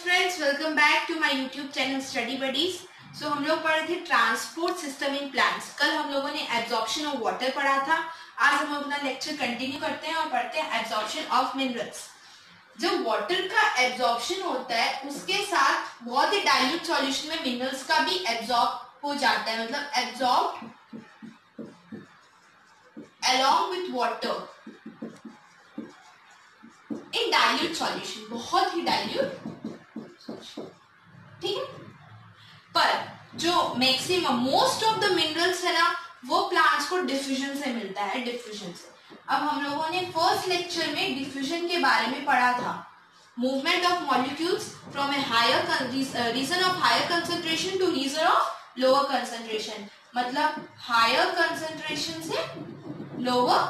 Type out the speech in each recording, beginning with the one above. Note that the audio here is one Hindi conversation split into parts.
Friends, welcome back to my YouTube channel study buddies. So हम लोग पढ़ रहे थे ट्रांसपोर्ट सिस्टम इन प्लांट्स। कल हम लोगों ने एब्जॉर्प्शन ऑफ वाटर पढ़ा था। आज हम अपना लेक्चर कंटिन्यू करते हैं और पढ़ते हैं एब्जॉर्प्शन ऑफ मिनरल्स। जब वाटर का एब्जॉर्प्शन होता है उसके साथ बहुत ही डाइल्यूट सॉल्यूशन में मिनरल्स का भी एब्जॉर्ब हो जाता है, मतलब absorb along with water in dilute solution, बहुत ही डाइल्यूट, ठीक है। पर जो maximum most of the minerals है ना, वो प्लांट्स को डिफ्यूजन से मिलता है, डिफ्यूजन से। अब हम लोगों ने फर्स्ट लेक्चर में डिफ्यूजन के बारे में पढ़ा था, movement of molecules from a higher region of higher concentration to region of lower concentration, मतलब हायर कंसंट्रेशन से लोअर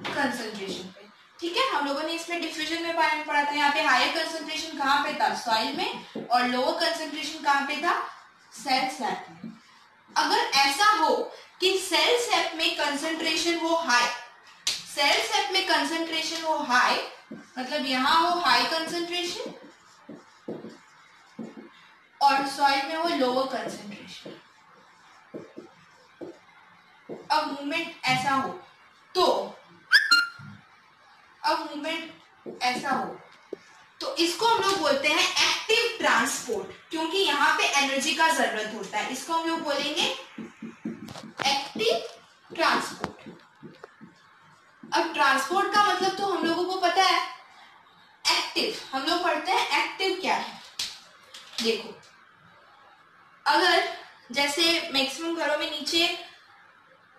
कंसंट्रेशन पे, ठीक है। हम लोगों ने इसमें डिफ्यूजन में बारे में पढ़ा था। यहाँ पे हायर कंसंट्रेशन कहाँ पे था, सॉइल में, और लोअर कंसंट्रेशन कहाँ पे था, सेल सैप में। अगर ऐसा हो कि सेल सैप में कंसंट्रेशन हो हाई, सेल सैप में कंसंट्रेशन हो हाई, मतलब यहाँ हो हाई कंसंट्रेशन और सॉइल में हो लोअर कंसंट्रेशन, अब मूवमेंट ऐसा हो तो, अब मूवमेंट ऐसा हो तो इसको हम लोग बोलते हैं एक्टिव ट्रांसपोर्ट, क्योंकि यहाँ पे एनर्जी का जरूरत होता है। इसको हम लोग बोलेंगे एक्टिव ट्रांसपोर्ट। अब ट्रांसपोर्ट का मतलब तो हम लोगों को पता है, एक्टिव। हम लोग पढ़ते हैं एक्टिव क्या है। देखो, अगर जैसे मैक्सिमम घरों में नीचे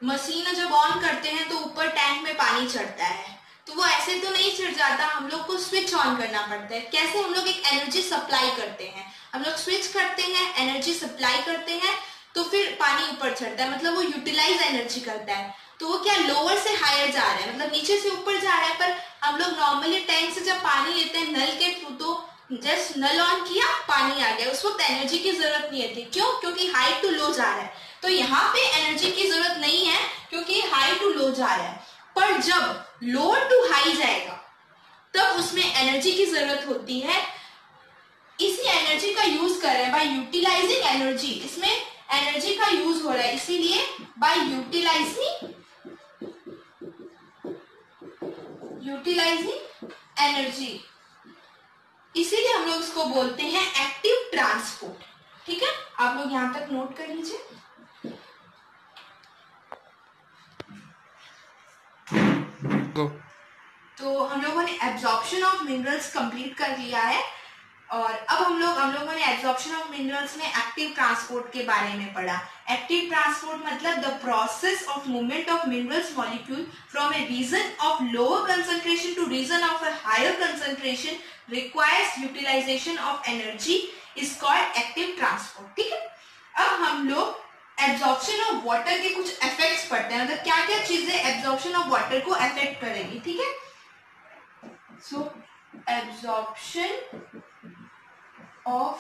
मशीन जब ऑन करते हैं तो ऊपर टैंक में पानी चढ़ता है, तो वो ऐसे तो नहीं चढ़ जाता, हम लोग को स्विच ऑन करना पड़ता है। कैसे? हम लोग एक एनर्जी सप्लाई करते हैं, हम लोग स्विच करते हैं, एनर्जी सप्लाई करते हैं, तो फिर पानी ऊपर चढ़ता है, मतलब वो यूटिलाइज एनर्जी करता है। तो वो क्या, लोअर से हायर जा रहा है, मतलब नीचे से ऊपर जा रहा है। पर हम लोग नॉर्मली टैंक से जब पानी लेते हैं नल के थ्रू, तो जस्ट नल ऑन किया, पानी आ गया, उस वक्त एनर्जी की जरूरत नहीं होती। क्यों? क्योंकि हाई टू लो जा रहा है, तो यहाँ पे एनर्जी की जरूरत नहीं है क्योंकि हाई टू लो जा रहा है। पर जब लोअर टू हाई जाएगा तब उसमें एनर्जी की जरूरत होती है। इसी एनर्जी का यूज कर रहे हैं बाय यूटिलाइजिंग एनर्जी, इसमें एनर्जी का यूज हो रहा है, इसीलिए बाय यूटिलाइजिंग एनर्जी, इसीलिए हम लोग इसको बोलते हैं एक्टिव ट्रांसपोर्ट, ठीक है। आप लोग यहां तक नोट कर लीजिए। तो हम लोगों ने एब्जॉर्प्शन ऑफ मिनरल्स कंप्लीट कर लिया है, और अब हम लोगों ने एब्जॉर्प्शन ऑफ मिनरल्स में एक्टिव ट्रांसपोर्ट के बारे में पढ़ा। एक्टिव ट्रांसपोर्ट मतलब the process of movement of minerals molecule from a region of lower concentration to region of a higher concentration requires utilization of energy is called active transport, ठीक है। अब हम लोग एब्जॉर्प्शन ऑफ वाटर के कुछ इफेक्ट्स पढ़ते हैं, मतलब क्या क्या चीजें एब्जॉर्प्शन ऑफ वाटर को अफेक्ट करेंगी, ठीक है। So absorption of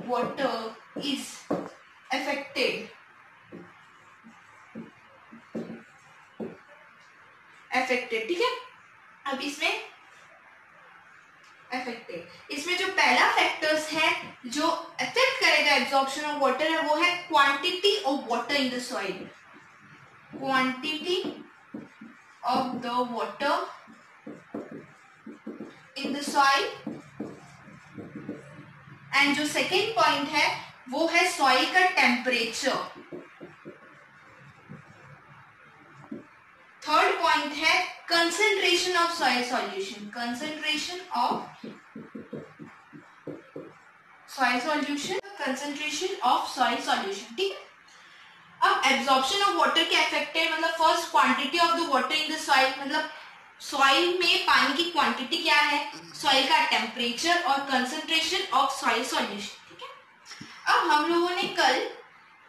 water is affected ठीक है। अब इसमें इसमें जो पहला फैक्टर्स है जो अफेक्ट करेगा एब्जॉर्प्शन ऑफ वाटर है, वो है quantity of water in the soil, quantity of the water in the soil. And जो सेकेंड पॉइंट है वो है सॉइल का टेम्परेचर। थर्ड पॉइंट है concentration of soil solution, concentration of soil solution, concentration of soil solution, ठीक है। अब एब्जॉर्प्शन ऑफ वाटर के अफेक्टेड, मतलब first quantity of the water in the soil, मतलब सॉइल में पानी की क्वांटिटी क्या है, सॉइल का टेम्परेचर और कंसंट्रेशन ऑफ सॉइल सॉल्यूशन, ठीक है। अब हम लोगों ने कल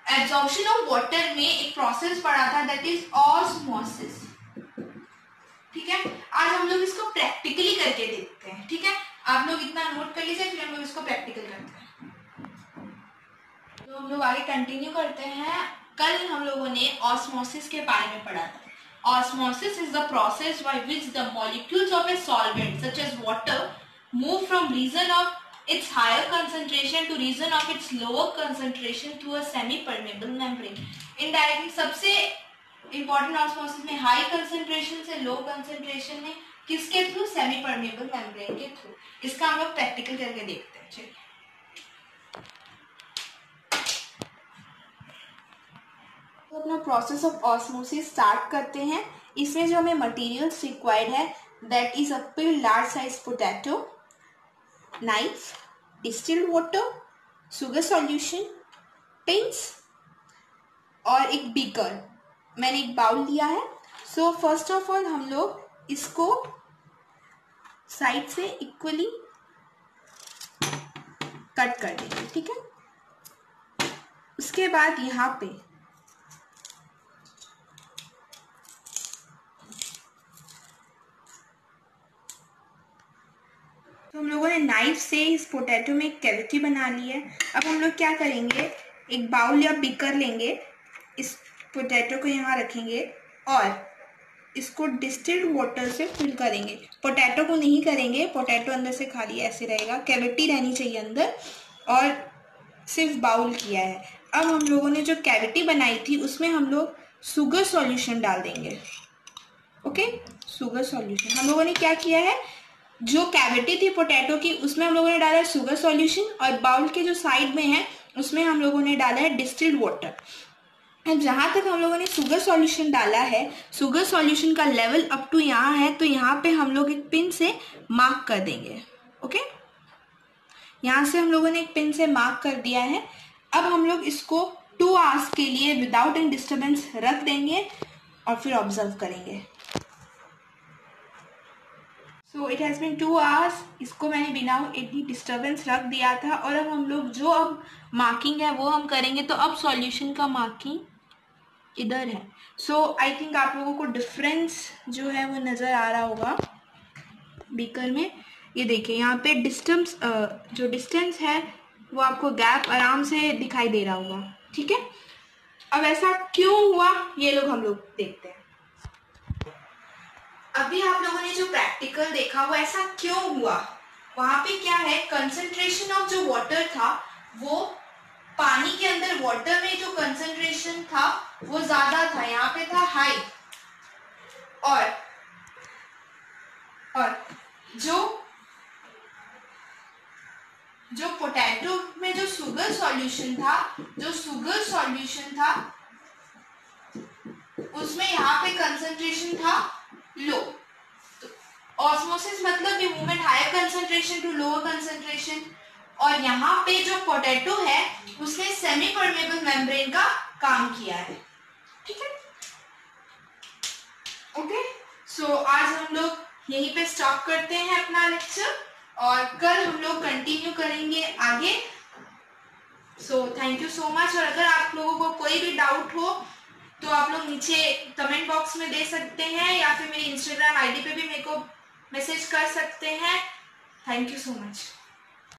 एब्जॉर्प्शन ऑफ वाटर में एक प्रोसेस पढ़ा था, दैट इज ऑस्मोसिस, ठीक है। आज हम लोग इसको प्रैक्टिकली करके देखते हैं, ठीक है। आप लोग इतना नोट कर लीजिए, फिर हम लोग इसको प्रैक्टिकल करते हैं। तो हम लोग आगे कंटिन्यू करते हैं। कल हम लोगों ने ऑस्मोसिस के बारे में पढ़ा था। Osmosis is the process by which the molecules of a solvent such as water move from region of its higher concentration to region of its lower concentration through a semi-permeable membrane. Indirectly सबसे important ऑस्मोसिस में हाई कंसंट्रेशन से लो कंसंट्रेशन में किसके थ्रू? सेमी परमेबल मेम्ब्रेन के थ्रू. इसका हम लोग प्रैक्टिकल करके देखते हैं. चलिए तो अपना प्रोसेस ऑफ ऑस्मोसिस स्टार्ट करते हैं. इसमें जो हमें मटेरियल्स रिक्वायर्ड है that is a pill large size potato, knife, distilled water, sugar solution, pins और एक बीकर. मैंने एक बाउल लिया है. सो फर्स्ट ऑफ ऑल हम लोग इसको साइड से इक्वली कट कर देंगे. ठीक है. उसके बाद यहाँ पे तो हम लोगों ने नाइफ से इस पोटैटो में एक कैविटी बना ली है. अब हम लोग क्या करेंगे, एक बाउल या बीकर लेंगे, इस पोटैटो को यहाँ रखेंगे और इसको डिस्टिल्ड वाटर से फिल करेंगे. पोटैटो को नहीं करेंगे, पोटैटो अंदर से खाली ऐसे रहेगा, कैविटी रहनी चाहिए अंदर, और सिर्फ बाउल किया है. अब हम लोगों ने जो कैविटी बनाई थी उसमें हम लोग शुगर सॉल्यूशन डाल देंगे. Okay, sugar solution. हम लोगों ने क्या किया है, जो कैविटी थी पोटैटो की उसमें हम लोगों ने डाला है शुगर सॉल्यूशन, और बाउल के जो साइड में है उसमें हम लोगों ने डाला है डिस्टिल्ड वाटर. अब जहाँ तक हम लोगों ने शुगर सॉल्यूशन डाला है, शुगर सॉल्यूशन का लेवल अप टू यहाँ है, तो यहाँ पे हम लोग एक पिन से मार्क कर देंगे. ओके, यहाँ से हम लोगों ने एक पिन से मार्क कर दिया है. अब हम लोग इसको 2 आवर्स के लिए विदाउट एनी डिस्टर्बेंस रख देंगे और फिर ऑब्जर्व करेंगे. So it has been 2 hours. इसको मैंने बिना एनी डिस्टर्बेंस रख दिया था. और अब हम लोग जो अब मार्किंग है वो हम करेंगे. तो अब सॉल्यूशन का मार्किंग इधर है. सो आई थिंक आप लोगों को डिफरेंस जो है वो नज़र आ रहा होगा बीकर में. ये देखिए यहाँ पे डिस्टेंस, जो डिस्टेंस है वो आपको गैप आराम से दिखाई दे रहा होगा. ठीक है. अब ऐसा क्यों हुआ ये लोग हम लोग देखते हैं. अभी आप लोगों ने जो प्रैक्टिकल देखा वो ऐसा क्यों हुआ, वहां पे क्या है, कंसंट्रेशन ऑफ जो वाटर था वो पानी के अंदर, वाटर में जो कंसंट्रेशन था वो ज्यादा था, यहाँ पे था हाई. और जो पोटैटो में जो शुगर सॉल्यूशन था उसमें यहाँ पे कंसंट्रेशन था लो. तो ऑस्मोसिस मतलब ये movement higher concentration to lower concentration. और यहाँ पे जो पोटैटो है उसने सेमी परमेबल मेम्ब्रेन का काम किया है. ठीक है. ओके, सो आज हम लोग यहीं पे स्टॉप करते हैं अपना लेक्चर, और कल हम लोग कंटिन्यू करेंगे आगे. So thank you so much. और अगर आप लोगों को कोई भी डाउट हो तो आप लोग नीचे कमेंट बॉक्स में दे सकते हैं, या फिर मेरी इंस्टाग्राम आईडी पे भी मेरे को मैसेज कर सकते हैं. Thank you so much.